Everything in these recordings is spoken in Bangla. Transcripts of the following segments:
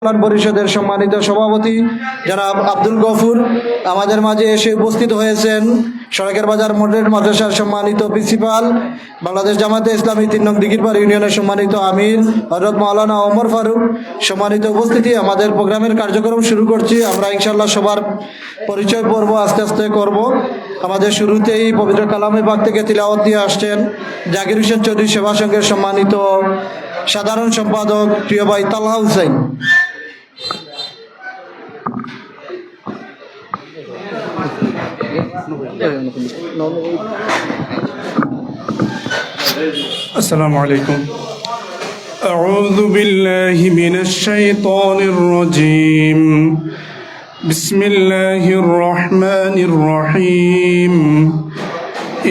কল্যাণ পরিষদের সম্মানিত সভাপতি জনাব আব্দুল গফুর আমাদের মাঝে এসে উপস্থিত হয়েছেন। সড়কের বাজার মডেল মাদ্রাসার সম্মানিত প্রিন্সিপাল, বাংলাদেশ জামাতে ইসলামী ৩ নং দিঘিরপাড় ইউনিয়নের সম্মানিত আমির হযরত মাওলানা ওমর ফারুক। সম্মানিত উপস্থিতি, আমাদের প্রোগ্রামের কার্যক্রম শুরু করছি। আমরা ইনশাআল্লাহ সবার পরিচয় পর্ব আস্তে আস্তে করব। আমাদের শুরুতেই পবিত্র কালামে পাক থেকে তিলাওয়াত দিয়ে আসছেন জাকির হোসেন চৌধুরী সেবা সংঘের সম্মানিত সাধারণ সম্পাদক প্রিয় ভাই তালহা হুসাইন। السلام عليكم. أعوذ بالله من الشيطان الرجيم. بسم الله الرحمن الرحيم.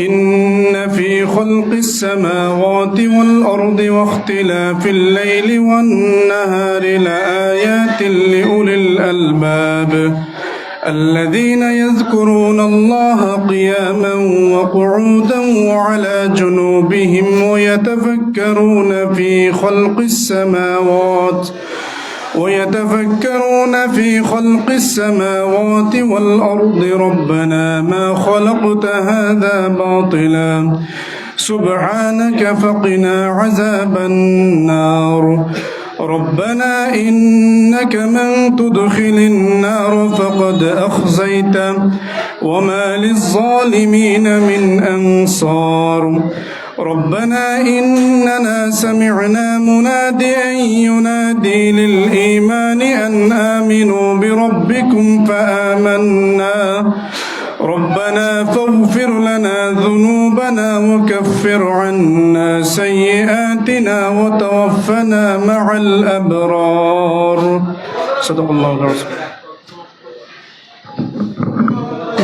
إن في خلق السماوات والأرض واختلاف الليل والنهار لآيات لأولي الألباب الذين يذكرون الله قياما وقعودا وعلى جنوبهم ويتفكرون في خلق السماوات والأرض ربنا ما خلقت هذا باطلا سبحانك فقنا عذاب النار ربنا إنك من تدخل النار فقد أخزيته وما للظالمين من أنصار ربنا إننا سمعنا مناديا ينادي للإيمان أن آمنوا بربكم فآمنا ربنا فاغفر لنا ذنوبنا وكفر عنا سيئاتنا وتوفنا مع الأبرار صدق الله العظيم.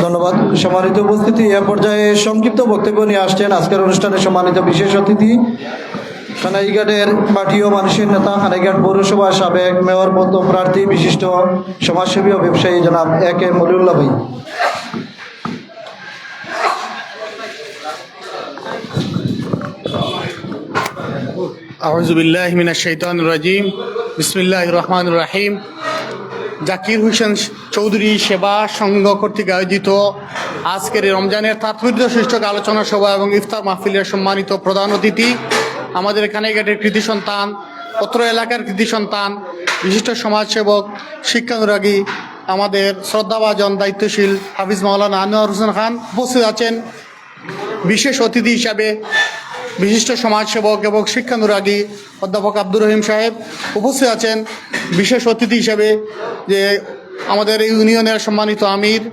ধন্যবাদ। সম্মানিত উপস্থিতি, এ পর্যায়ে সংক্ষিপ্ত বক্তব্য নিয়ে আসছেন আজকের অনুষ্ঠানের সম্মানিত বিশেষ অতিথি, খানাইঘাটের পার্টি ও মানুষের নেতা, খানাইঘাট পৌরসভা সাবেক মেয়র পদপ্রার্থী, বিশিষ্ট সমাজসেবী ও ব্যবসায়ী জনাব A.K. মলিউল্লাহ ভাই। আউযু বিল্লাহি মিনাশ শাইতানির রাজিম। বিসমিল্লাহির রহমানির রহিম। জাকির হোসেন চৌধুরী সেবা সংঘ কর্তৃক আয়োজিত আজকের রমজানের তাৎপর্য শীর্ষক আলোচনা সভা এবং ইফতার মাহফিলের সম্মানিত প্রধান অতিথি, আমাদের কানাইঘাটের কৃতি সন্তান, অত্র এলাকার কৃতি সন্তান, বিশিষ্ট সমাজসেবক, শিক্ষানুরাগী, আমাদের শ্রদ্ধাভাজন দায়িত্বশীল হাফিজ মাওলানা আনোয়ার হোসেন খান উপস্থিত আছেন। বিশেষ অতিথি হিসাবে বিশিষ্ট সমাজসেবক এবং শিক্ষানুরাগী অধ্যাপক আব্দুর রহিম সাহেব উপস্থিত আছেন। বিশেষ অতিথি হিসেবে যে আমাদের এই ইউনিয়নের সম্মানিত আমির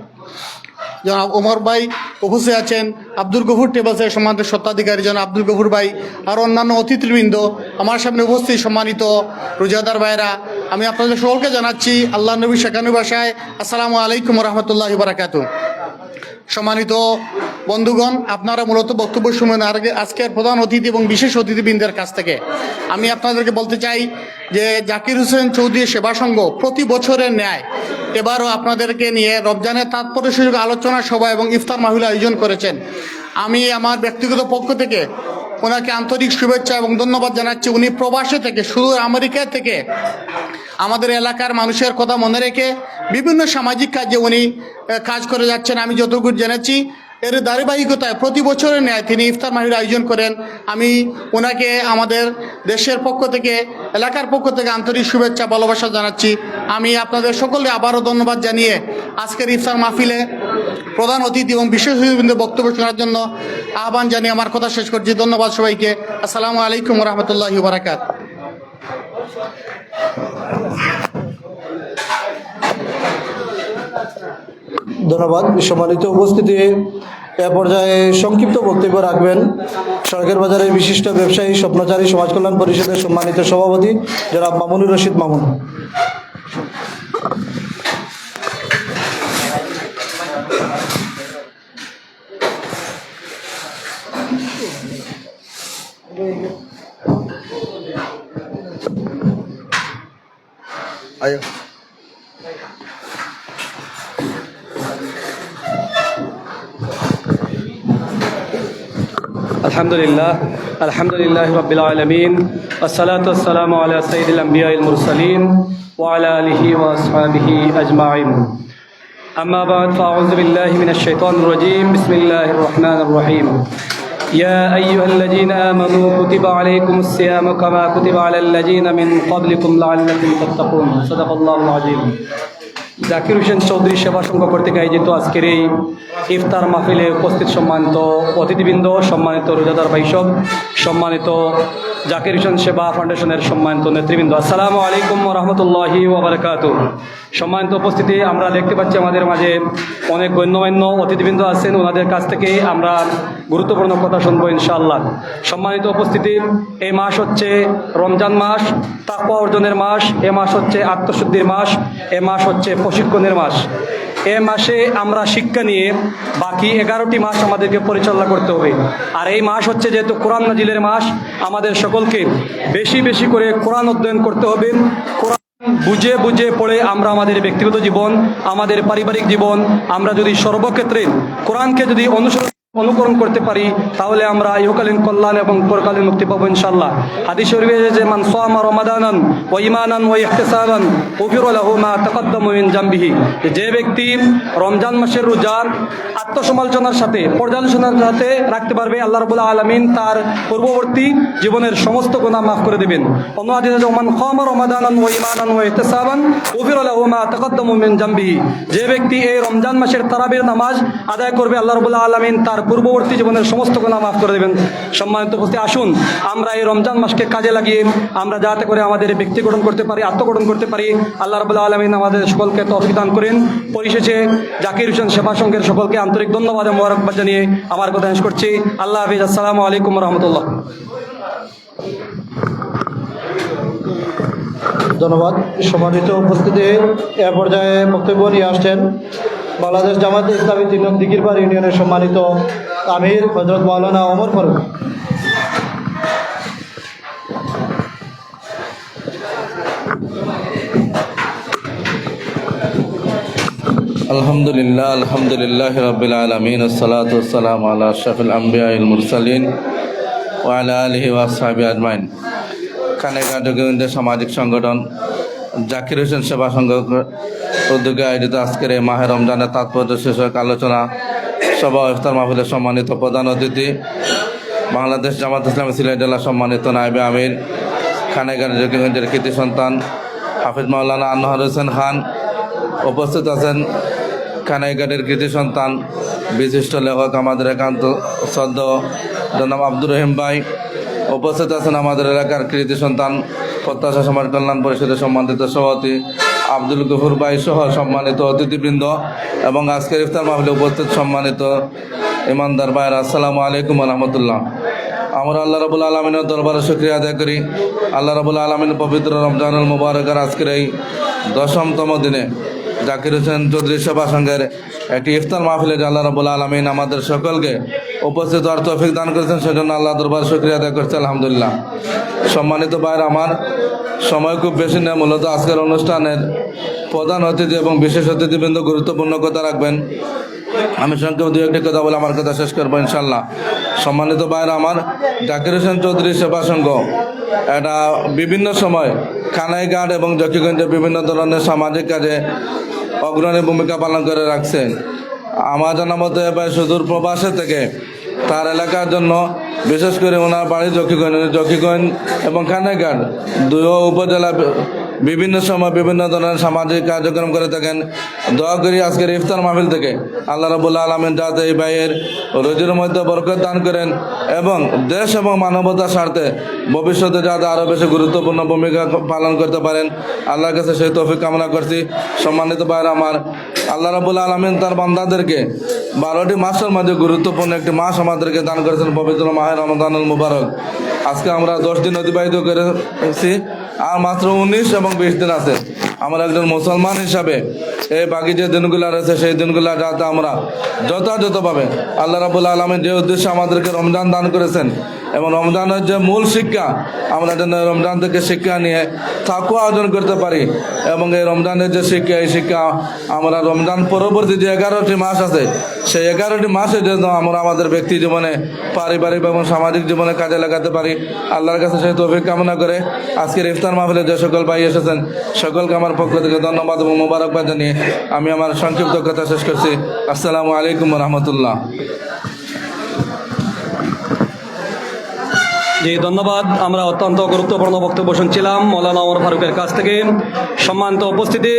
জনাব ওমর ভাই উপস্থিত আছেন। আব্দুল গফুর টেবলসের সম্মানিত স্বত্বাধিকারী জনাব আব্দুল গফুর ভাই, আর অন্যান্য অতিথিবৃন্দ, আমার সামনে উপস্থিত সম্মানিত রোজাদার ভাইরা, আমি আপনাদের সকলকে জানাচ্ছি আল্লাহ নবী শেখানু ভাষায় আসসালামু আলাইকুম রহমতুল্লাহি বারাকাতুহু। সম্মানিত বন্ধুগণ, আপনারা মূলত বক্তব্য শুনুন আজকের প্রধান অতিথি এবং বিশেষ অতিথিবৃন্দের কাছ থেকে। আমি আপনাদেরকে বলতে চাই যে জাকির হোসেন চৌধুরী সেবা সংঘ প্রতি বছরের ন্যায় এবারও আপনাদেরকে নিয়ে রমজানের তাৎপর্য সূচক আলোচনা সভা এবং ইফতার মাহফিল আয়োজন করেছেন। আমি আমার ব্যক্তিগত পক্ষ থেকে ওনাকে আন্তরিক শুভেচ্ছা এবং ধন্যবাদ জানাচ্ছি। উনি প্রবাসে থেকে, সুদূর আমেরিকা থেকে আমাদের এলাকার মানুষের কথা মনে রেখে বিভিন্ন সামাজিক কাজে উনি কাজ করে যাচ্ছেন। আমি যতটুকু জেনেছি এর ধারাবাহিকতায় প্রতি বছরের ন্যায় তিনি ইফতার মাহফিল আয়োজন করেন। আমি ওনাকে আমাদের দেশের পক্ষ থেকে, এলাকার পক্ষ থেকে আন্তরিক শুভেচ্ছা ভালোবাসা জানাচ্ছি। আমি আপনাদের সকলকে আবারও ধন্যবাদ জানিয়ে আজকের ইফতার মাহফিলে প্রধান অতিথি এবং বিশেষ অতিথিবৃন্দের বক্তব্য শোনার জন্য আহ্বান জানিয়ে আমার কথা শেষ করছি। ধন্যবাদ সবাইকে। আসসালামু আলাইকুম রহমতুল্লাহি বারাকাতুহু। ধন্যবাদ। সম্মানিত উপস্থিতি, এ পর্যায়ে সংক্ষিপ্ত বক্তব্য রাখবেন সড়কের বাজারের বিশিষ্ট ব্যবসায়ী, স্বপ্নচারী, সমাজ কল্যাণ পরিষদের সম্মানিত সভাপতি জনাব মামুনুর রশিদ মামুন। الحمد لله رب العالمين والصلاة والسلام على سيد الأنبياء المرسلين وعلى آله وأصحابه أجمعين أما بعد فأعوذ بالله من الشيطان الرجيم بسم الله الرحمن الرحيم يا أيها الذين آمنوا كتب عليكم الصيام كما كتب على الذين من قبلكم لعلكم تتقون صدق الله العظيم জাকির হোসেন চৌধুরী সেবা সংঘ কর্তৃক আয়োজিত আজকের এই ইফতার মাহফিলে উপস্থিত সম্মানিত অতিথিবৃন্দ, সম্মানিত রোজাদার ভাইসব, সম্মানিত জাকির হোসেন সেবা ফাউন্ডেশনের সম্মানিত নেতৃবৃন্দ, আসসালামু আলাইকুম ওয়া রাহমাতুল্লাহি ওয়া বারাকাতুহু। সম্মানিত উপস্থিতি, আমরা দেখতে পাচ্ছি আমাদের মাঝে অনেক গণ্যমান্য অতিথিবৃন্দ আছেন। ওনাদের কাছ থেকে আমরা গুরুত্বপূর্ণ কথা শুনবো ইনশাআল্লাহ। সম্মানিত উপস্থিতি, এই মাস হচ্ছে রমজান মাস, তাকওয়া অর্জনের মাস। এ মাস হচ্ছে আত্মশুদ্ধির মাস। এ মাস হচ্ছে প্রশিক্ষণের মাস। এ মাসে আমরা শিক্ষা নিয়ে বাকি 11টি মাস আমাদেরকে পরিচালনা করতে হবে। আর এই মাস হচ্ছে যেহেতু কোরআন নাজিলের মাস, আমাদের সকলকে বেশি বেশি করে কোরআন অধ্যয়ন করতে হবে। কোরআন বুঝে বুঝে পড়ে আমরা আমাদের ব্যক্তিগত জীবন, আমাদের পারিবারিক জীবন, আমরা যদি সর্বক্ষেত্রে কোরআনকে যদি অনুকরণ করতে পারি, তাহলে আমরা ইহকালীন কল্যাণ এবং পরকালীন মুক্তি পাবো ইনশাআল্লাহ। হাদিস শরীফে এসেছে, মান সামা রমাদানান ওয়া ঈমানান ওয়া ইহতিসাবান গুফিরা লাহু মা তাকাদ্দামা মিন জামবিহি। যে ব্যক্তি রমজান মাসের রোজা আত্মসমালোচনার সাথে, পর্যালোচনার সাথে রাখতে পারবে, আল্লাহ রাব্বুল আলামিন তার পূর্ববর্তী জীবনের সমস্ত গুনাহ মাফ করে দেবেন। অন্য হাদিসে আছে, মান সামা রমাদানান ওয়া ঈমানান ওয়া ইহতিসাবান গুফিরা লাহু মা তাকাদ্দামা মিন জামবিহি। যে ব্যক্তি এই রমজান মাসের তারাবির নামাজ আদায় করবে, আল্লাহ রাব্বুল আলামিন তার পূর্ববর্তী জীবনের সমস্ত গুনাহ মাফ করে দেবেন। সম্মানিত উপস্থিতি, আসুন আমরা এই রমজান মাসকে কাজে লাগিয়ে আমরা যাতে করে আমাদের ব্যক্তি গঠন করতে পারি, আত্মগঠন করতে পারি। আল্লাহ রাব্বুল আলামিন আমাদের সকলকে তৌফিক দান করেন। পরিশেষে জাকির হোসেন সেবা সংঘের সকলকে আন্তরিক ধন্যবাদ এবং মোবারকবাদ জানিয়ে আমার কথা শেষ করছি। আল্লাহ হাফিজ। আসসালামু আলাইকুম ওয়া রাহমাতুল্লাহ। ধন্যবাদ। সম্মানিত উপস্থিতি, এ পর্যায়ে বক্তব্য নিয়ে আসছেন বাংলাদেশ জামাতে ইসলামী 3 নং দিঘিরপাড় ইউনিয়নের সম্মানিত আমির হযরত মাওলানা ওমর ফারুক। আলহামদুলিল্লাহ রাব্বিল আলামিন, আসসালাতু ওয়াসসালামু আলা আশরাফিল আমবিয়াইল মুরসালিন ওয়া আলা আলিহি ওয়া আসহাবিহি আজমাইন। কানেঘাট গোবিন্দ সামাজিক সংগঠন জাকির হোসেন সেবা সংঘ উদ্যোগে আয়োজিত আজকের এই মাহে রমজানের তাৎপর্য শীর্ষক আলোচনা সভা ইফতার মাহফিলের সম্মানিত প্রধান অতিথি, বাংলাদেশ জামাত ইসলামী সিলেট জেলা সম্মানিত নায়েবে আমির, কানেঘাট জকিগঞ্জের কৃতি সন্তান হাফিজ মাওলানা আনোয়ার হোসেন খান, উপস্থিত আছেন কানাইঘাটের কৃতি সন্তান বিশিষ্ট লেখক আমাদের একান্ত শ্রদ্ধেয় জনাব আব্দুর রহিম ভাই, উপস্থিত আছেন আমাদের এলাকার কৃতি সন্তান প্রত্যাশা সমাজ কল্যাণ পরিষদের সম্মানিত সভাপতি আব্দুল গফুর ভাই সহ সম্মানিত অতিথিবৃন্দ এবং আজকের ইফতার মাহফিলে উপস্থিত সম্মানিত ইমানদার ভাইয়েরা, আসসালামু আলাইকুম ওয়া রাহমাতুল্লাহ। আমরা আল্লাহ রাব্বুল আলামিনের দরবারে শুকরিয়া আদায় করি। আল্লাহ রাব্বুল আলামিনের পবিত্র রমজানুল মুবারকের আজকের এই 10তম দিনে জাকির হোসেন চৌধুরী সেবা সংঘের একটি ইফতার মাহফিলে আল্লাহ রাব্বুল আলামিন আমাদের সকলকে উপস্থিত হওয়ার তৌফিক দান করেছেন, সেজন্য আল্লাহ দরবারে শুকরিয়া আদায় করছি, আলহামদুলিল্লাহ। সম্মানিত ভাইয়েরা, আমার সময় খুব বেশি নেই। মূলত আজকের অনুষ্ঠানের প্রধান অতিথি এবং বিশেষ অতিথিবৃন্দ গুরুত্বপূর্ণ কথা রাখবেন। আমি সংক্ষেপে 2-1টি কথা বলে আমার কথা শেষ করবো ইনশাল্লাহ। সম্মানিত ভাইয়েরা, আমার জাকির হোসেন চৌধুরী সেবা সংঘ এটা বিভিন্ন সময় কানাইঘাট এবং জকিগঞ্জে বিভিন্ন ধরনের সামাজিক কাজে অগ্রণী ভূমিকা পালন করে রাখছে। আমার জানা মতে এবার সুদূর প্রবাসে থেকে তার এলাকার জন্য, বিশেষ করে ওনার বাড়ি জকিগঞ্জ এবং কানাইঘাট 2 উপজেলা বিভিন্ন সময় বিভিন্ন ধরনের সামাজিক কার্যক্রম করে থাকেন। দোয়া করি আজকের ইফতার মাহফিল থেকে আল্লাহ রাব্বুল আলামিন যাতে এই ভাইয়ের রুজির মধ্যে বরকত দান করেন এবং দেশ এবং মানবতার স্বার্থে ভবিষ্যতে যাতে আরও বেশি গুরুত্বপূর্ণ ভূমিকা পালন করতে পারেন, আল্লাহর কাছে সেই তৌফিক কামনা করছি। সম্মানিত ভাইয়েরা, আমার আল্লাহ রাব্বুল আলামিন তার বান্দাদেরকে 12টি মাসের মাঝে গুরুত্বপূর্ণ একটি মাস আমাদেরকে দান করেছেন, পবিত্র মাহে রমজানুল মুবারক। আজকে আমরা 10 দিন অতিবাহিত করেছি, আর মাত্র 19 এবং 20 দিন আছে। আমরা একজন মুসলমান হিসাবে এই বাকি যে দিনগুলো রয়েছে সেই দিনগুলো যাতে আমরা যথাযথভাবে আল্লাহ রাব্বুল আলামিন যে উদ্দেশ্যে আমাদেরকে রমজান দান করেছেন এবং রমজানের যে মূল শিক্ষা, আমরা যেন রমজান থেকে শিক্ষা নিয়ে তাকুয়া অর্জন করতে পারি এবং এই রমজানের যে শিক্ষা, এই শিক্ষা আমরা রমজান পরবর্তী যে 11টি মাস আছে সেই 11টি মাসে যেন আমরা আমাদের ব্যক্তি জীবনে, পারিবারিক এবং সামাজিক জীবনে কাজে লাগাতে পারি। আল্লাহর কাছে সেই তৌফিক কামনা করে আজকের ইফতার মাহফিলে যে সকল ভাই এসেছেন সকলকে আমার পক্ষ থেকে ধন্যবাদ এবং মোবারকবাদ জানিয়ে আমি আমার সংক্ষিপ্ত কথা শেষ করছি। আসসালামু আলাইকুম রহমতুল্লাহ। জি ধন্যবাদ। আমরা অত্যন্ত গুরুত্বপূর্ণ বক্তব্য শুনছিলাম মৌলানা ওমর ফারুকের কাছ থেকে। সম্মানিত উপস্থিতি,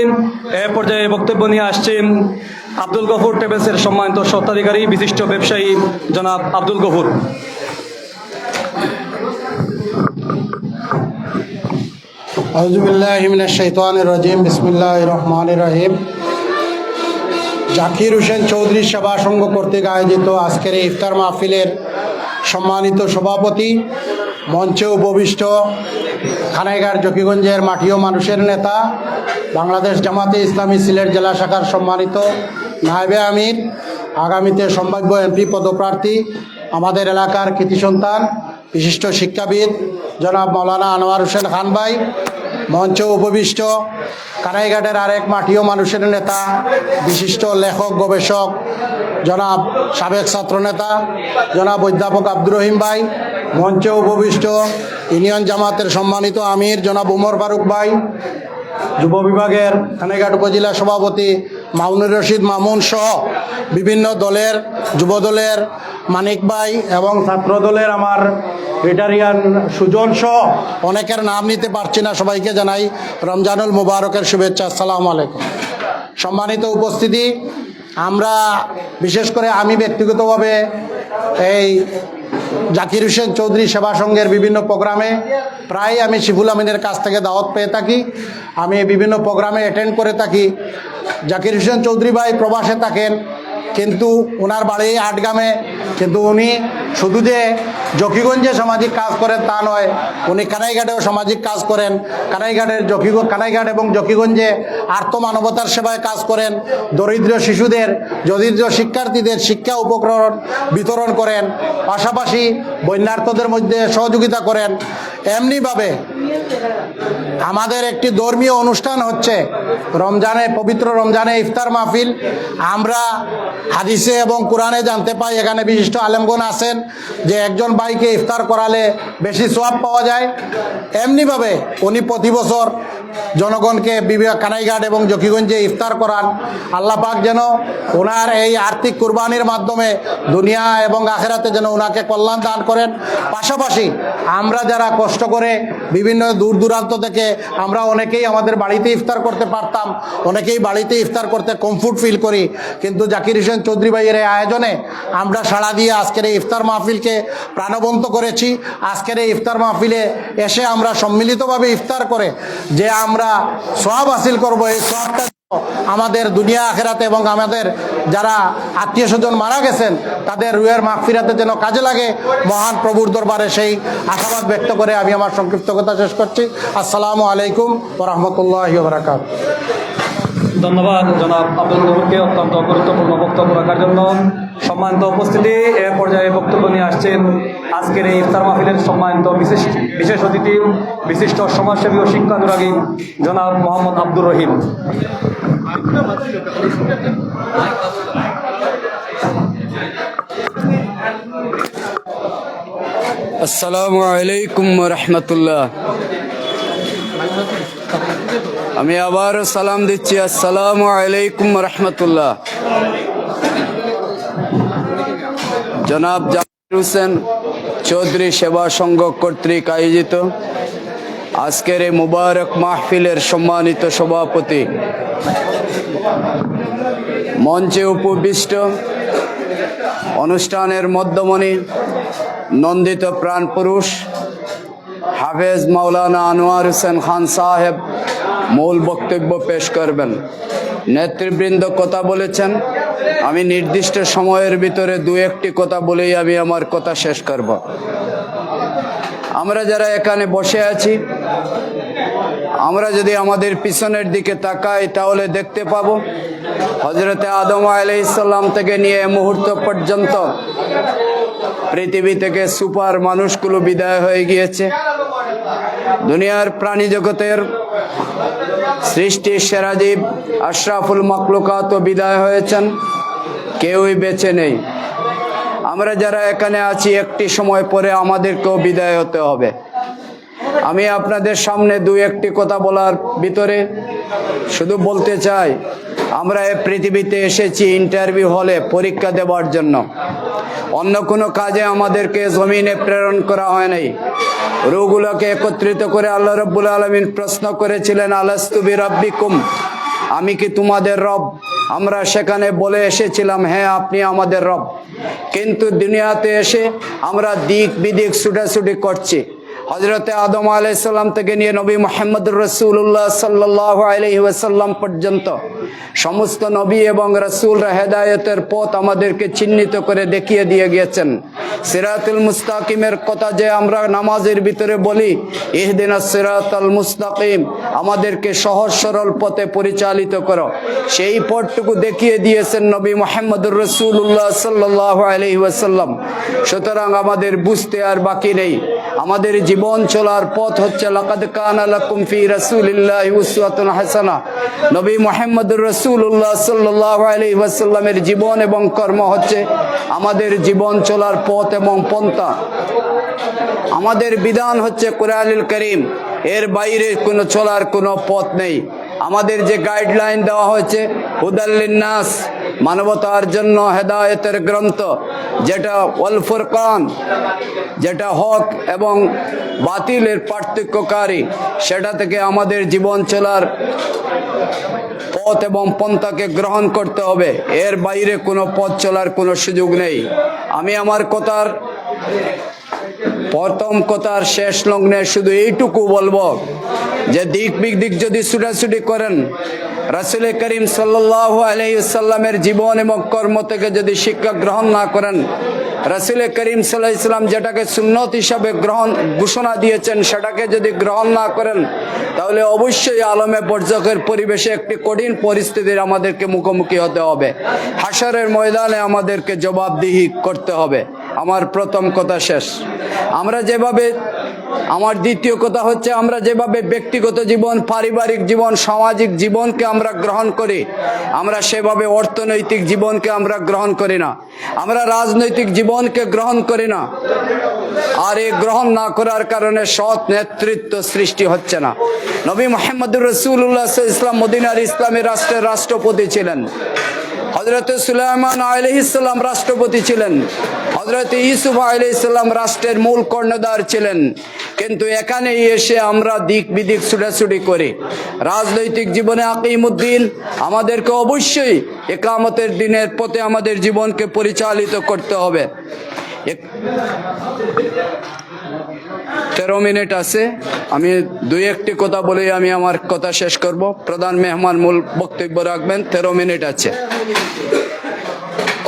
এ পর্যায়ে বক্তব্য নিয়ে আসছেন আব্দুল গফুর ট্রেভেলসের সম্মানিত স্বত্বাধিকারী বিশিষ্ট ব্যবসায়ী জনাব আব্দুল গফুর। আউযু বিল্লাহি মিনাশ শাইতানির রাজিম, বিসমিল্লাহির রহমানির রহিম। জাকির হোসেন চৌধুরী সেবা সংঘ কর্তৃক আয়োজিত আজকের এই ইফতার মাহফিলের সম্মানিত সভাপতি, মঞ্চে উপবিষ্ট খানাইঘাট জকিগঞ্জের মাটি ও মানুষের নেতা, বাংলাদেশ জামাতে ইসলামী সিলেট জেলা শাখার সম্মানিত নায়েবে আমির, আগামীতে সম্ভাব্য এমপি পদপ্রার্থী, আমাদের এলাকার কৃতি সন্তান, বিশিষ্ট শিক্ষাবিদ জনাব মাওলানা আনোয়ার হোসেন খান ভাই, মঞ্চে উপবিষ্ট কানাইঘাটের আরেক মাটি ও মানুষের নেতা, বিশিষ্ট লেখক গবেষক জনাব সাবেক ছাত্রনেতা জনাব অধ্যাপক আব্দুর রহিম ভাই, মঞ্চে উপবিষ্ট ইউনিয়ন জামাতের সম্মানিত আমির জনাব উমর ফারুক ভাই, যুব বিভাগের কানাইঘাট উপজেলা সভাপতি মামুনুর রশিদ মামুন সহ বিভিন্ন দলের, যুব দলের মানিক ভাই এবং ছাত্র দলের আমার রিটারিয়ান সুজন সহ অনেকের নাম নিতে পারছি না, সবাইকে জানাই রমজানুল মুবারকের শুভেচ্ছা। আসসালামু আলাইকুম। সম্মানিত উপস্থিতি, আমরা বিশেষ করে আমি ব্যক্তিগতভাবে এই জাকির হোসেন চৌধুরী সেবা সংঘের বিভিন্ন প্রোগ্রামে প্রায় আমি শিফুল আমিনের কাছ থেকে দাওয়াত পেয়ে থাকি, আমি বিভিন্ন প্রোগ্রামে অ্যাটেন্ড করে থাকি। জাকির হোসেন চৌধুরী ভাই প্রবাসে থাকেন, কিন্তু ওনার বাড়ি আটগ্রামে, কিন্তু উনি শুধু যে জকিগঞ্জে সামাজিক কাজ করেন তা নয়, উনি কানাইঘাটেও সামাজিক কাজ করেন। কানাইঘাট এবং জকিগঞ্জে আর্থ মানবতার সেবায় কাজ করেন, দরিদ্র শিশুদের, দরিদ্র শিক্ষার্থীদের শিক্ষা উপকরণ বিতরণ করেন, পাশাপাশি বন্যার্থদের মধ্যে সহযোগিতা করেন। এমনিভাবে আমাদের একটি ধর্মীয় অনুষ্ঠান হচ্ছে রমজানে, পবিত্র রমজানে ইফতার মাহফিল। আমরা হাদিসে এবং কোরআনে জানতে পাই, এখানে বিশিষ্ট আলেমগণ আছেন, যে একজন ভাইকে ইফতার করালে বেশি সওয়াব পাওয়া যায়। এমনিভাবে উনি প্রতি বছর জনগণকে কানাইঘাট এবং জকিগঞ্জে ইফতার করান। আল্লাহ পাক যেন ওনার এই আর্থিক কুরবানির মাধ্যমে দুনিয়া এবং আখেরাতে যেন ওনাকে কল্যাণ দান করেন। পাশাপাশি আমরা যারা কষ্ট করে বিভিন্ন দূর দূরান্ত থেকে, আমরা অনেকেই আমাদের বাড়িতে ইফতার করতে পারতাম, অনেকেই বাড়িতে ইফতার করতে কমফোর্ট ফিল করি, কিন্তু জাকির হোসেন চৌধুরী ভাইয়ের এই আয়োজনে আমরা সাড়া দিয়ে আজকের এই ইফতার মাহফিলকে প্রাণবন্ত করেছি। আজকের এই ইফতার মাহফিলে এসে আমরা সম্মিলিতভাবে ইফতার করে যে আমরা সওয়াব হাসিল করব, এই সওয়াবটা আমাদের দুনিয়া আখেরাতে এবং আমাদের যারা আত্মীয় স্বজন মারা গেছেন তাদের রুহের মাগফিরাতে যেন কাজে লাগে, মহান প্রভুর দরবারে সেই আশাবাদ ব্যক্ত করে আমি আমার সংক্ষিপ্ত কথা শেষ করছি। আসসালামু আলাইকুম ওয়া রাহমাতুল্লাহি ওয়া বারাকাতুহু। ধন্যবাদ জনাব আব্দুল গফুরকে অত্যন্ত গুরুত্বপূর্ণ বক্তব্য রাখার জন্য। সম্মানিত উপস্থিতি, এ পর্যায়ে বক্তব্য নিয়ে আসছেন আজকের এই ইফতার মাহফিলের সম্মানিত বিশেষ অতিথি, বিশিষ্ট সমাজসেবী ও শিক্ষানুরাগী জনাব মোহাম্মদ আব্দুর রহিম। আসসালামু আলাইকুম রহমতুল্লাহ। আমি আবার সালাম দিচ্ছি, আসসালামু আলাইকুম রহমতুল্লাহ। জনাব জাকির হোসেন চৌধুরী সেবা সংঘ কর্তৃক আয়োজিত আজকের এই মুবারক মাহফিলের সম্মানিত সভাপতি, মঞ্চে উপবিষ্ট অনুষ্ঠানের মধ্যমণি, নন্দিত প্রাণ পুরুষ হাফেজ মাওলানা আনোয়ার হোসেন খান সাহেব মূল বক্তব্য পেশ করবেন। নেতৃবৃন্দ কথা বলেছেন, আমি নির্দিষ্ট সময়ের ভিতরে দু একটি কথা বলেই আমি আমার কথা শেষ করব। আমরা যারা এখানে বসে আছি, আমরা যদি আমাদের পিছনের দিকে তাকাই তাহলে দেখতে পাবো হযরতে আদম আলাইহিস সালাম থেকে নিয়ে এই মুহূর্ত পর্যন্ত পৃথিবী থেকে সুপার মানুষগুলো বিদায় হয়ে গিয়েছে। দুনিয়ার প্রাণী জগতের সৃষ্টির সেরা জীব আশরাফুল মাখলুকাত বিদায় হয়েছেন, কেউই বেঁচে নেই। আমরা যারা এখানে আছি একটি সময় পরে আমাদেরকেও বিদায় হতে হবে। আমি আপনাদের সামনে দুই একটি কথা বলার ভিতরে শুধু বলতে চাই, আমরা এই পৃথিবীতে এসেছি ইন্টারভিউ হলে পরীক্ষা দেওয়ার জন্য, অন্য কোনো কাজে আমাদেরকে জমিনে প্রেরণ করা হয় নাই। রূহগুলোকে একত্রিত করে আল্লাহ রাব্বুল আলামিন প্রশ্ন করেছিলেন, আলাস্তু বিরাব্বিকুম, আমি কি তোমাদের রব? আমরা সেখানে বলে এসেছিলাম, হ্যাঁ আপনি আমাদের রব। কিন্তু দুনিয়াতে এসে আমরা দিক বিদিক ছুটাছুটি করছি। হযরতে আদম আলাইহিস সালাম থেকে নিয়ে নবী মুহাম্মদুর রাসূলুল্লাহ সাল্লাল্লাহু আলাইহি ওয়াসাল্লাম পর্যন্ত সমস্ত নবী এবং রাসূলরা হেদায়েতের পথ আমাদেরকে চিহ্নিত করে দেখিয়ে দিয়ে গিয়েছেন। সিরাতুল মুস্তাকিমের কথা যে আমরা নামাজের ভিতরে বলি, ইহদিনাস সিরাতাল মুস্তাকিম, আমাদেরকে সহজ সরল পথে পরিচালিত করো, সেই পথটুকু দেখিয়ে দিয়েছেন নবী মুহাম্মদুর রাসূলুল্লাহ সাল্লাল্লাহু আলাইহি ওয়াসাল্লাম। সুতরাং আমাদের বুঝতে আর বাকি নেই, আমাদের জীবন চলার পথ হচ্ছে লাকাদ কানা লাকুম ফি রাসূলিল্লাহি উসওয়াতুন হাসানাহ। নবী মুহাম্মদুর রাসূলুল্লাহ সাল্লাল্লাহু আলাইহি ওয়াসাল্লামের জীবন এবং কর্ম হচ্ছে আমাদের জীবন চলার পথ এবং পন্থা। আমাদের বিধান হচ্ছে কুরআনুল কারীম, এর বাইরে কোনো চলার কোনো পথ নেই। আমাদের যে গাইডলাইন দেওয়া হয়েছে হুদাল লিন্নাস, মানবতার জন্য হেদায়েতের গ্রন্থ, যেটা ওয়াল ফুরকান, যেটা হক এবং বাতিলের পার্থক্যকারী, সেটা থেকে আমাদের জীবন চলার পথ এবং পন্থাকে গ্রহণ করতে হবে। এর বাইরে কোনো পথ চলার কোনো সুযোগ নেই। আমি আমার কথার প্রথম কথার শেষ লগ্নে শুধু এইটুকু বলবো যে দিক বিদিক যদি ছুটাছুটি করেন, রাসূল করিম সাল্লাল্লাহু আলাইহি ওয়াসাল্লামের জীবন এবং কর্ম থেকে যদি শিক্ষা গ্রহণ না করেন, রাসূল করিম সাল্লাল্লাহু আলাইহি ওয়াসাল্লাম যেটাকে সুন্নত হিসাবে ঘোষণা দিয়েছেন সেটাকে যদি গ্রহণ না করেন, তাহলে অবশ্যই আলমে বরজখের পরিবেশে একটি কঠিন পরিস্থিতির আমাদেরকে মুখোমুখি হতে হবে। হাশরের ময়দানে আমাদেরকে জবাবদিহি করতে হবে। আমার প্রথম কথা শেষ। আমার দ্বিতীয় কথা হচ্ছে, আমরা যেভাবে ব্যক্তিগত জীবন, পারিবারিক জীবন, সামাজিক জীবনকে আমরা গ্রহণ করি, আমরা সেভাবে অর্থনৈতিক জীবনকে আমরা গ্রহণ করি না, আমরা রাজনৈতিক জীবনকে গ্রহণ করি না। আর এই গ্রহণ না করার কারণে সৎ নেতৃত্ব সৃষ্টি হচ্ছে না। নবী মুহাম্মদুর রাসূলুল্লাহ সাল্লাল্লাহু আলাইহি ওয়াসাল্লাম মদিনার ইসলামী রাষ্ট্রের রাষ্ট্রপতি ছিলেন, হযরত সুলাইমান আলাইহিস সালাম রাষ্ট্রপতি ছিলেন, হযরত ইউসুফ আলাইহিস সালাম রাষ্ট্রের মূল কর্ণধার ছিলেন। কিন্তু এখানে এসে আমরা দিক বিদিক ছুটাছুটি করি। রাজনৈতিক জীবনে আকিমুদ্দিন, আমাদেরকে অবশ্যই ইকামতের দিনের পথে আমাদের জীবনকে পরিচালিত করতে হবে। 13 মিনিট আছে, আমি দুই একটি কথা বলে আমি আমার কথা শেষ করব। প্রধান মেহমান মূল বক্তব্য রাখবেন, 13 মিনিট আছে।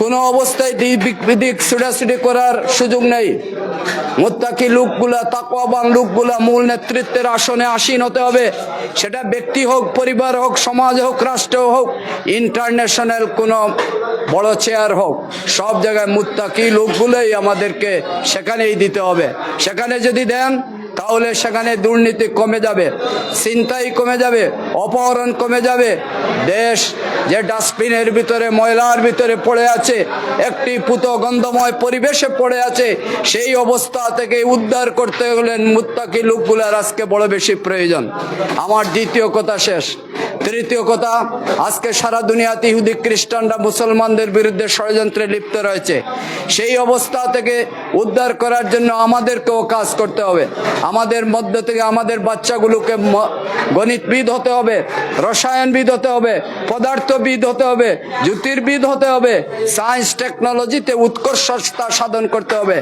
কোনো অবস্থায় দিক বিদিক ছুটাছুটি করার সুযোগ নেই। মুত্তাকি লোকগুলা, তাকওয়াবান লোকগুলা মূল নেতৃত্বের আসনে আসীন হতে হবে। সেটা ব্যক্তি হোক, পরিবার হোক, সমাজ হোক, রাষ্ট্র হোক, ইন্টারন্যাশনাল কোনো বড় চেয়ার হোক, সব জায়গায় মুত্তাকি লোকগুলোই আমাদেরকে সেখানেই দিতে হবে। সেখানে যদি দেন তাহলে সেখানে দুর্নীতি কমে যাবে, ছিনতাই কমে যাবে, অপহরণ কমে যাবে। দেশ যে ডাস্টবিনের ভিতরে, ময়লার ভিতরে পড়ে আছে, একটি পুত গন্ধময় পরিবেশে পড়ে আছে, সেই অবস্থা থেকে উদ্ধার করতে হলে মুত্তাকি লোকগুলার আজকে বড় বেশি প্রয়োজন। আমার দ্বিতীয় কথা শেষ। তৃতীয় কথা, আজকে সারা দুনিয়াতে ইহুদি খ্রিস্টানরা মুসলমানদের বিরুদ্ধে ষড়যন্ত্রে লিপ্ত রয়েছে। সেই অবস্থা থেকে উদ্ধার করার জন্য আমাদেরকেও কাজ করতে হবে। আমাদের মধ্য থেকে আমাদের বাচ্চাগুলোকে গণিতবিদ হতে হবে, রসায়নবিদ হতে হবে, পদার্থবিদ হতে হবে, জ্যোতির্বিদ হতে হবে, সায়েন্স টেকনোলজিতে উৎকর্ষতা সাধন করতে হবে।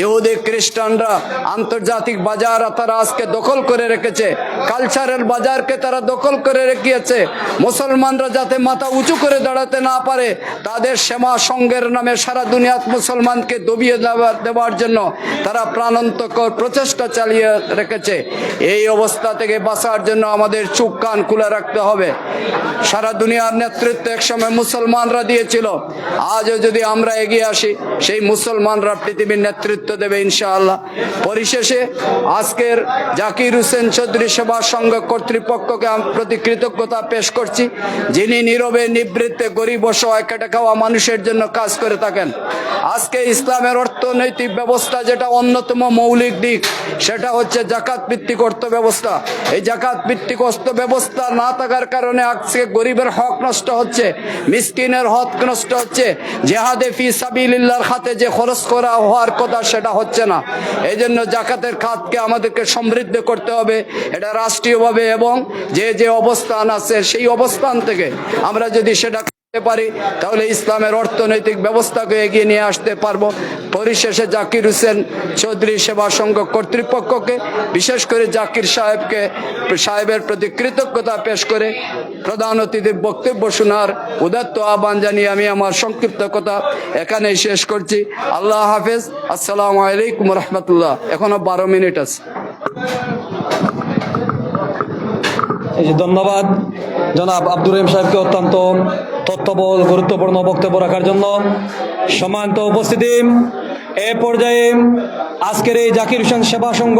ইহুদি খ্রিস্টানরা আন্তর্জাতিক বাজার তারা আজকে দখল করে রেখেছে, কালচারাল বাজারকে তারা দখল করে রেখেছে। রেখেছে। মুসলমানরা যাতে মাথা উঁচু করে দাঁড়াতে না পারে, তাদের সেবা সঙ্গের নামে সারা দুনিয়াত মুসলমানকে দবিয়ে দেওয়ার জন্য তারা প্রাণান্তকর প্রচেষ্টা চালিয়ে রেখেছে। এই অবস্থা থেকে বাঁচার জন্য আমাদের চোখ কান খুলে রাখতে হবে। সারা দুনিয়ার নেতৃত্ব একসময় মুসলমানরা দিয়েছিল, আজও যদি আমরা এগিয়ে আসি সেই মুসলমানরা পৃথিবীর নেতৃত্ব দেবে ইনশাআল্লাহ। পরিশেষে আজকের জাকির হোসেন চৌধুরী সেবা সংঘ কর্তৃপক্ষকে আমি প্রতি কৃতজ্ঞতা পেশ করছি, যিনি নীরবে নিবৃত্তে গরিব অসহায় খেটে খাওয়া মানুষের জন্য কাজ করে থাকেন। আজকে ইসলামের অর্থনৈতিক ব্যবস্থা যেটা অন্যতম মৌলিক দিক, সেটা হচ্ছে জাকাত ভিত্তিক অর্থ ব্যবস্থা। এই জাকাত ভিত্তিক অর্থ ব্যবস্থা না থাকার কারণে আজকে গরিবের হক নষ্ট হচ্ছে, মিসকিনের হক নষ্ট হচ্ছে, জিহাদে ফি সাবিলিল্লাহর খাতে যে খরচ করা হওয়ার কথা সেটা হচ্ছে না। এই জন্য জাকাতের খাতকে আমাদেরকে সমৃদ্ধ করতে হবে, এটা রাষ্ট্রীয়ভাবে, এবং যে অবস্থান আছে সেই অবস্থান থেকে আমরা যদি সেটা পারি তাহলে ইসলামের অর্থনৈতিক ব্যবস্থাকে এগিয়ে নিয়ে আসতে পারবো। পরিশেষে জাকির হোসেন চৌধুরী সেবা সংঘ কর্তৃপক্ষকে, বিশেষ করে জাকির সাহেবের প্রতি কৃতজ্ঞতা পেশ করে প্রধান অতিথির বক্তব্য শোনার উদাত্ত আহ্বান জানিয়ে আমি আমার সংক্ষিপ্ত কথা এখানেই শেষ করছি। আল্লাহ হাফেজ। আসসালামু আলাইকুম রহমতুল্লাহ। এখনো 12 মিনিট আছে। এই যে ধন্যবাদ জনাব আব্দুর রহিম সাহেবকে অত্যন্ত তথ্যবহুল গুরুত্বপূর্ণ বক্তব্য রাখার জন্য। সম্মানিত উপস্থিতি, এ পর্যায়ে আজকের এই জাকির হোসেন সেবা সংঘ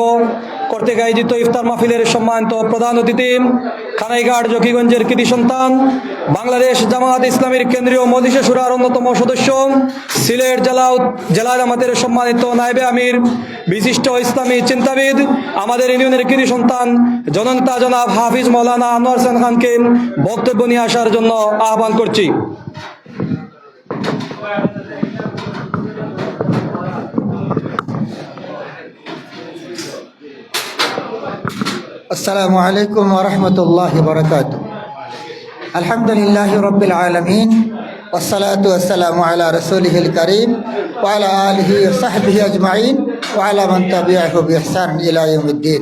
কর্তৃক আয়োজিত ইফতার মাহফিলের সম্মানিত প্রধান অতিথি, খানাইঘাট জকিগঞ্জের কৃতি সন্তান, বাংলাদেশ জামাত ইসলামীর কেন্দ্রীয় মজলিসে শুরার অন্যতম সদস্য, সিলেট জেলা জামাতের সম্মানিত নায়েবে আমির, বিশিষ্ট ইসলামী চিন্তাবিদ, আমাদের ইউনিয়নের কৃতি সন্তান জননেতা জনাব হাফিজ মৌলানা আনোয়ার হোসেন খানকে বক্তব্য নিয়ে আসার জন্য আহ্বান করছি। আসসালামু আলাইকুম ওয়া রাহমাতুল্লাহি ওয়া বারাকাতুহু। আলহামদুলিল্লাহি রাব্বিল আলামিন ওয়াসসালাতু ওয়াসসালামু আলা রাসূলিহিল কারীম ওয়া আলা আলিহি ওয়া সাহবিহি আজমাইন ওয়া আলা মান তাবিআহু বিইহসান ইলা ইয়াউমিদ্দিন।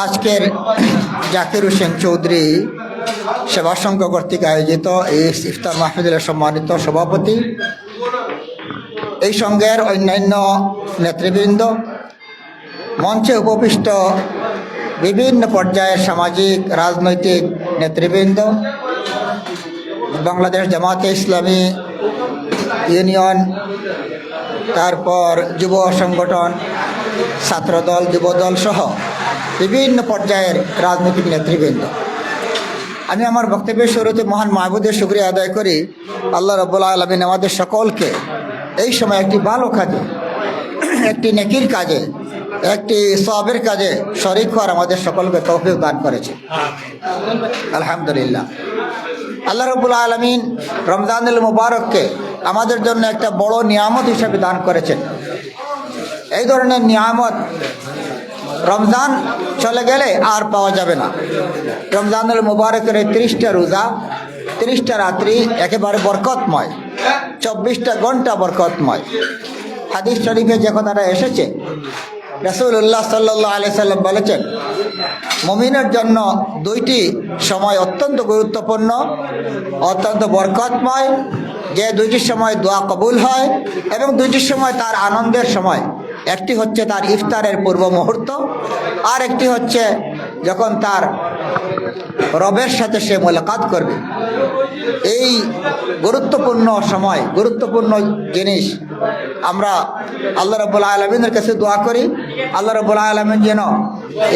আজকের জাকির হোসেন চৌধুরী সেবা সংঘ কর্তৃক আয়োজিত এই ইফতার মাহফিলের সম্মানিত সভাপতি, এই সংঘের অন্যান্য নেতৃবৃন্দ, মঞ্চে উপবিষ্ট বিভিন্ন পর্যায়ের সামাজিক রাজনৈতিক নেতৃবৃন্দ, বাংলাদেশ জামাতে ইসলামী ইউনিয়ন, তারপর যুব সংগঠন, ছাত্রদল, যুবদল সহ বিভিন্ন পর্যায়ের রাজনৈতিক নেতৃবৃন্দ, আমি আমার বক্তব্যের শুরুতে মহান মাহবুদের শুকরিয়া আদায় করি। আল্লাহ রাব্বুল আলামিন আমাদের সকলকে এই সময় একটি ভালো কাজে, একটি নেকির কাজে, একটি সওয়াবের কাজে শরীক হওয়ার আমাদের সকলকে তৌফিক দান করেছে, আলহামদুলিল্লাহ। আল্লাহ রাব্বুল আলামিন রমজানুল মুবারককে আমাদের জন্য একটা বড় নিয়ামত হিসেবে দান করেছেন। এই ধরনের নিয়ামত রমজান চলে গেলে আর পাওয়া যাবে না। রমজানুল মুবারকের 30টা রোজা, 30টা রাত্রি একেবারে বরকতময়, 24টা ঘন্টা বরকতময়। হাদিস শরীফে যে কথাটা এসেছে, রাসূলুল্লাহ সাল্লাল্লাহু আলাইহি সাল্লাম বলেছেন, মুমিনের জন্য 2টি সময় অত্যন্ত গুরুত্বপূর্ণ, অত্যন্ত বরকতময়, যে 2টির সময় দোয়া কবুল হয় এবং 2টির সময় তার আনন্দের সময়। একটি হচ্ছে তার ইফতারের পূর্ব মুহূর্ত, আর একটি হচ্ছে যখন তার রবের সাথে সে মোলাকাত করবে। এই গুরুত্বপূর্ণ সময়, গুরুত্বপূর্ণ জিনিস, আমরা আল্লাহ রাব্বুল আলামিনের কাছে দোয়া করি, আল্লাহ রাব্বুল আলামিন যেন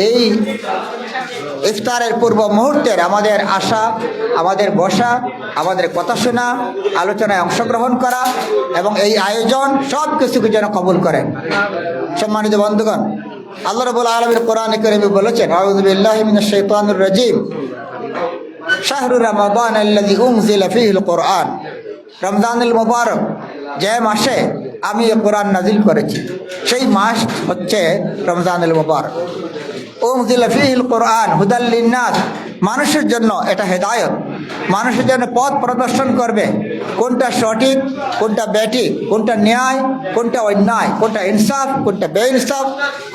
এই ইফতারের পূর্ব মুহূর্তের আমাদের আশা, আমাদের বসা, আমাদের কথা শোনা, আলোচনায় অংশগ্রহণ করা এবং এই আয়োজন সব কিছুকে যেন কবুল করেন। সম্মানিত বন্ধুগণ, আল্লাহ রাব্বুল আলামিন কোরআনে কারীমে বলেছেন, আউযু বিল্লাহি মিনাশ শাইতানির রাজীম, শাহরু রমাদান আল্লাযী উনজিলা ফীহিল কুরআন। রমজানুল মুবারক, যে মাসে আমি এই কোরআন নাজিল করেছি, সেই মাস হচ্ছে রমজানুল মুবারক। উনজিলা ফীহিল কুরআন হুদাল লিন্নাস, মানুষের জন্য এটা হেদায়েত, মানুষের জন্য পথ প্রদর্শন করবে, কোনটা সঠিক, কোনটা ব্যাঠিক, কোনটা ন্যায়, কোনটা অন্যায়, কোনটা ইনসাফ, কোনটা বেইনসাফ,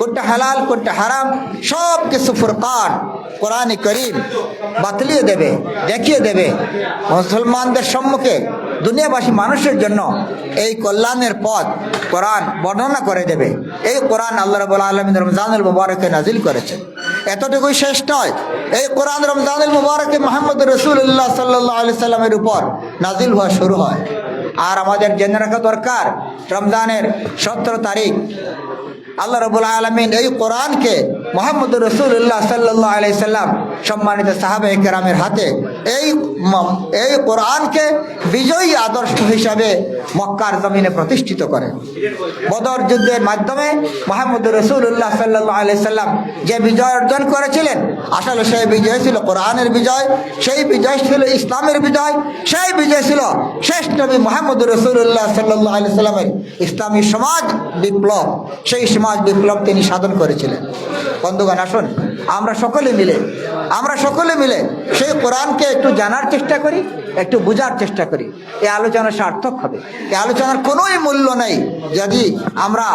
কোনটা হালাল, কোনটা হারাম, সব কিছু ফুরকান, কোরআন করিম বাতলিয়ে দেবে, দেখিয়ে দেবে মুসলমানদের সম্মুখে, দুনিয়াবাসী মানুষের জন্য এই কল্যাণের পথ কোরআন বর্ণনা করে দেবে। এই কোরআন আল্লাহ রাব্বুল আলামিন রমজানুল মুবারকে নাজিল করেছেন। এতটুকুই শেষ নয়, এই কোরআন রমজানুল মুবারকে মুহাম্মদ রাসূলুল্লাহ সাল্লাল্লাহু আলাইহি সাল্লামের উপর নাজিল হওয়া শুরু হয়। আর আমাদের জেনে রাখা দরকার, রমজানের 17 তারিখ আল্লাহ রাব্বুল আলামিন এই কোরআনকে মুহাম্মদ রাসূলুল্লাহ সাল্লাল্লাহু আলাইহি সাল্লাম সম্মানিত সাহাবায়ে কেরামের হাতে এই কোরআনকে বিজয়ী আদর্শ হিসাবে মক্কার জমিনে প্রতিষ্ঠিত করেন। বদর যুদ্ধের মাধ্যমে মুহাম্মদ রাসূলুল্লাহ সাল্লাল্লাহু আলাইহি সাল্লাম যে বিজয় অর্জন করেছিলেন, আসলে সেই বিজয় ছিল কোরআনের বিজয়, সেই বিজয় ছিল ইসলামের বিজয়, সেই বিজয় ছিল শেষ নবী মুহাম্মদ রাসূলুল্লাহ সাল্লাল্লাহু আলাইহি সাল্লামের ইসলামী সমাজ বিপ্লব। সেই সমাজ বিপ্লব তিনি সাধন করেছিলেন। বন্ধুগণ, আসুন আমরা সকলে মিলে সেই কোরআনকে একটু জানার চেষ্টা করি, একটু বোঝার চেষ্টা করি। এই আলোচনা সার্থক হবে। এই আলোচনার কোনোই মূল্য নেই যদি আমরা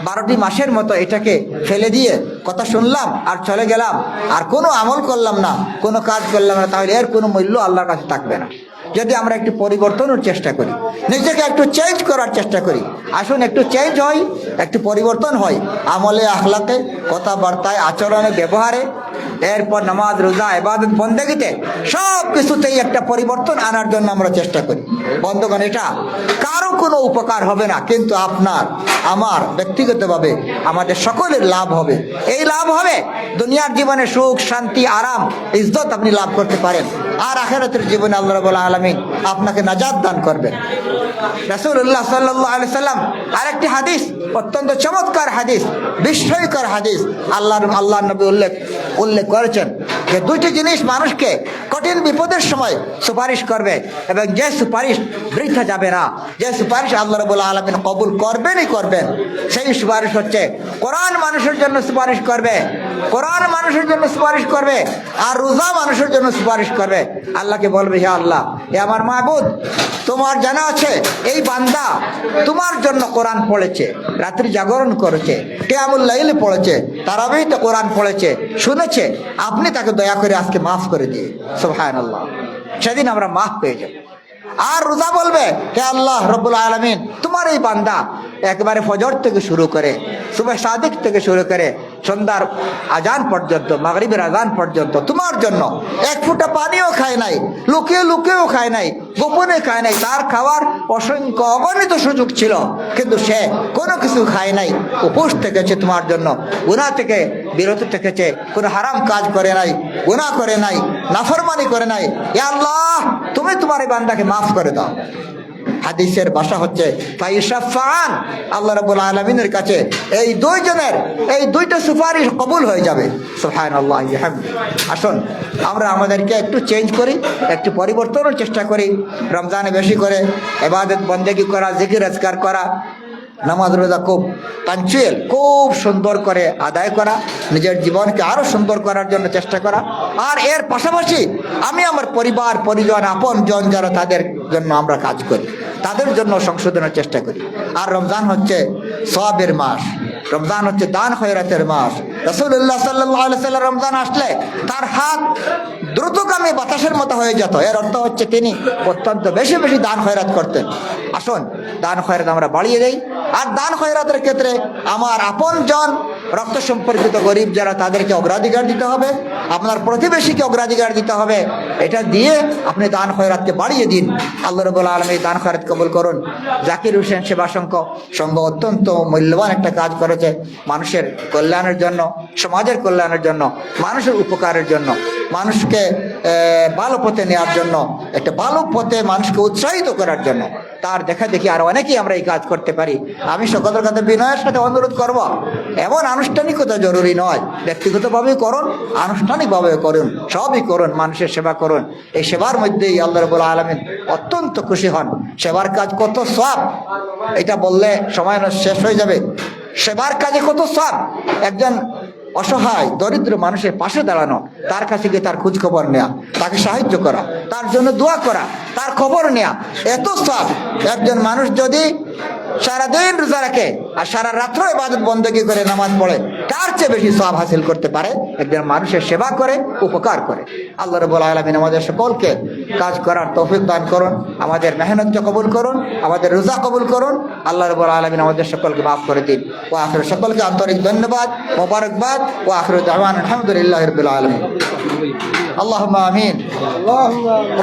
12টি মাসের মতো এটাকে ফেলে দিয়ে কথা শুনলাম আর চলে গেলাম, আর কোনো আমল করলাম না, কোনো কাজ করলাম না, তাহলে এর কোনো মূল্য আল্লাহর কাছে থাকবে না। যদি আমরা একটু পরিবর্তনের চেষ্টা করি, নিজেকে একটু চেঞ্জ করার চেষ্টা করি, আসুন একটু চেঞ্জ হয়, একটু পরিবর্তন হয় আমলে, আখলাকে, কথাবার্তায়, আচরণে, ব্যবহারে, এরপর নামাজ, রোজা, ইবাদত, বন্দেগীতে সব কিছুতেই একটা পরিবর্তন আনার জন্য আমরা চেষ্টা করি। বন্ধুগণ, এটা কারো কোনো উপকার হবে না, কিন্তু আপনার আমার ব্যক্তিগতভাবে আমাদের সকলের লাভ হবে। এই লাভ হবে দুনিয়ার জীবনে সুখ, শান্তি, আরাম, ইজ্জত আপনি লাভ করতে পারেন, আর আখিরাতের জীবনে আল্লাহ রাব্বুল আলামিন আপনাকে নাজাত দান করবেন। রাসূলুল্লাহ সাল্লাল্লাহু আলাইহি সাল্লাম আরেকটি হাদিস, অত্যন্ত চমৎকার হাদিস, বিস্ময়কর হাদিস আল্লাহ নবী উল্লেখ করেছেন যে 2টি জিনিস মানুষকে কঠিন বিপদের সময় সুপারিশ করবে, এবং যে সুপারিশ বৃথা যাবে না, যে সুপারিশ আল্লাহ রাব্বুল আলামিন কবুল করবেনই করবেন, সেই সুপারিশ হচ্ছে কোরআন মানুষের জন্য সুপারিশ করবে, কোরআন মানুষের জন্য সুপারিশ করবে, আর রোজা মানুষের জন্য সুপারিশ করবে। আল্লাহকে বলবে, হে আল্লাহ, হে আমার মাবুদ, তোমার জানা আছে এই বান্দা তোমার জন্য কোরআন পড়েছে, রাত্রি জাগরণ করেছে, কিয়ামুল লাইল পড়েছে, তারাবিতে কোরআন পড়েছে, শুনেছে, আপনি তাকে দয়া করে আজকে মাফ করে দিয়ে। সুবহানাল্লাহ, সেদিন আমরা মাফ পেয়ে যাব। আর রোজা বলবে, হে আল্লাহ রব্বুল আলামিন, তোমার এই বান্দা একবারে ফজর থেকে শুরু করে, সুবহ সাদিক থেকে শুরু করে সন্ধ্যার আজান পর্যন্ত, মাগরিবের আজান পর্যন্ত তোমার জন্য এক ফোঁটা পানিও খায় নাই, লুকিয়েও খায় নাই, গোপনে খায় নাই। তার খাওয়ার অসংখ্য অগণিত সুযোগ ছিল, কিন্তু সে কোনো কিছু খায় নাই, উপোস থেকেছে তোমার জন্য, গুনাহ থেকে বিরত থেকেছে, কোনো হারাম কাজ করে নাই, গুনাহ করে নাই, নাফরমানি করে নাই। হে আল্লাহ, তুমি তোমার এই বান্দাকে মাফ করে দাও। হাদিসের ভাষা হচ্ছে ফাইশাফান, আল্লাহ রাব্বুল আলামিনের কাছে এই 2 জনের এই 2টা সুপারিশ কবুল হয়ে যাবে। সুবহানাল্লাহ, আসুন আমরা আমাদেরকে একটু চেঞ্জ করি, একটু পরিবর্তনের চেষ্টা করি। রমজানে বেশি করে ইবাদত বন্দেগী করা, জিকির আজকার করা, নামাজ রোজা খুব পাঞ্চুয়াল, খুব সুন্দর করে আদায় করা, নিজের জীবনকে আরো সুন্দর করার জন্য চেষ্টা করা। আর এর পাশাপাশি আমি আমার পরিবার, পরিজন, আপন জন যারা, তাদের জন্য আমরা কাজ করি, তাদের জন্য সংশোধনের চেষ্টা করি। আর রমজান হচ্ছে সওয়াবের মাস, রমজান হচ্ছে দান খয়রাতের মাস। রাসূলুল্লাহ সাল্লাল্লাহু আলাইহি সাল্লাম রমজান আসলে তার হাত দ্রুতগামী বাতাসের মতো হয়ে যেত। এর অর্থ হচ্ছে তিনি অত্যন্ত বেশি বেশি দান খয়রাত করতেন। আসুন দান খয়রাত আমরা বাড়িয়ে দেই। আর দান খয়রাতের ক্ষেত্রে আমার আপন জন, রক্ত সম্পর্কিত গরিব যারা, তাদেরকে অগ্রাধিকার দিতে হবে, আপনার প্রতিবেশীকে অগ্রাধিকার দিতে হবে। এটা দিয়ে আপনি দান খয়রাতকে বাড়িয়ে দিন। আল্লাহ রাব্বুল আলামিন দান খয়রাত কবুল করুন। জাকির হোসেন সেবা সংঘ অত্যন্ত মূল্যবান একটা কাজ করেছে, মানুষের কল্যাণের জন্য, সমাজের কল্যাণের জন্য, মানুষের উপকারের জন্য, মানুষকে ভালো পথে নেওয়ার জন্য, একটা ভালো পথে মানুষকে উৎসাহিত করার জন্য। তার দেখা দেখি আরো অনেকেই আমরা এই কাজ করতে পারি। আমি সকলের কাছে বিনয়ের সাথে অনুরোধ করব, এমন আনুষ্ঠানিকতা জরুরি নয়, ব্যক্তিগতভাবেই করুন, আনুষ্ঠানিকভাবেও করুন, সবই করুন, মানুষের সেবা করুন। এই সেবার মধ্যেই আল্লাহ রাব্বুল আলামিন অত্যন্ত খুশি হন। সেবার কাজ কত সওয়াব, এটা বললে সময় শেষ হয়ে যাবে। সেবার কাজে কত সওয়াব, একজন অসহায় দরিদ্র মানুষের পাশে দাঁড়ানো, তার কাছে গিয়ে তার খোঁজ খবর নেওয়া, তাকে সাহায্য করা, তার জন্য দোয়া করা, তার খবর নেওয়া, এত সওয়াব। একজন মানুষ যদি সারাদিন রোজা রাখে আর সারা রাত্র ইবাদত বন্দেগী করে নামাজ পড়ে, কার চেয়ে বেশি সওয়াব হাসিল করতে পারে? একজন মানুষের সেবা করে, উপকার করে। আল্লাহ রাব্বুল আলামিন আমাদের সকলকে কাজ করার তৌফিক দান করুন, আমাদের মেহনতকে কবুল করুন, আমাদের রোজা কবুল করুন। আল্লাহ রাব্বুল আলামিন আমাদের সকলকে মাফ করে দিন। ওয়া আখির সকলকে আন্তরিক ধন্যবাদ, মোবারকবাদ। ওয়া আখিরু দাওয়ানা আলহামদুলিল্লাহি রাব্বিল আলামিন। اللهم آمين.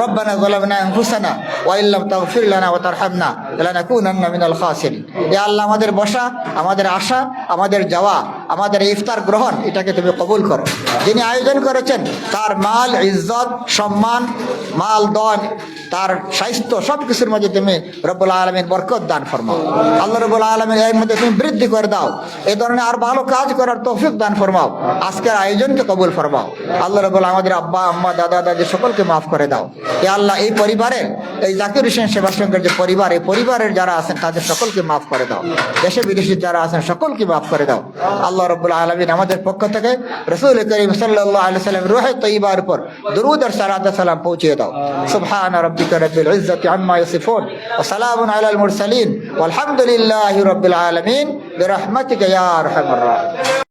ربنا ظلمنا أنفسنا وإن لم تغفر لنا وترحمنا لنكونن من الخاسرين. يا الله আমাদের বসা, আমাদের আশা, আমাদের যাওয়া, আমাদের ইফতার গ্রহণ এটাকে তুমি কবুল করো। যিনি আয়োজন করেছেন তার মাল, ইজ্জত, সম্মান, মাল, দন, তার স্বাস্থ্য সব কিছুর মধ্যে তুমি রব্বুল আলামিন বরকত দান ফরমাও। আল্লাহ রব্বুল আলামিন এর মধ্যে তুমি বৃদ্ধি করে দাও। এই ধরনের আর ভালো কাজ করার তৌফিক দান ফরমাও। আজকের আয়োজনকে কবুল ফরমাও। আল্লাহ রব্বুল আমাদের আব্বা, আম্মা, দাদা, দাদি সকলকে মাফ করে দাও। এ আল্লাহ এই পরিবারের, এই জাকির হোসেন সেবা সংঘের যে পরিবার, এই পরিবারের যারা আছেন তাদের সকলকে মাফ করে দাও। দেশে বিদেশে যারা আছেন সকলকে মাফ করে দাও। আল্লাহ রাব্বুল আলামিন আমাদের পক্ষ থেকে রাসূল করিম সাল্লাল্লাহু আলাইহি ওয়াসাল্লাম রূহে তয়্যিবার উপর দরুদ আর সালাত সালাম পৌঁছিয়ে দাও। সুবহান রাব্বিকা রাব্বিল ইজ্জাতি আম্মা ইয়াসিফুন ওয়া সালামুন আলাল মুরসালিন ওয়ালহামদুলিল্লাহি রাব্বিল আলামিন বিরহমাতিকা ইয়া আরহামার রাহিমিন।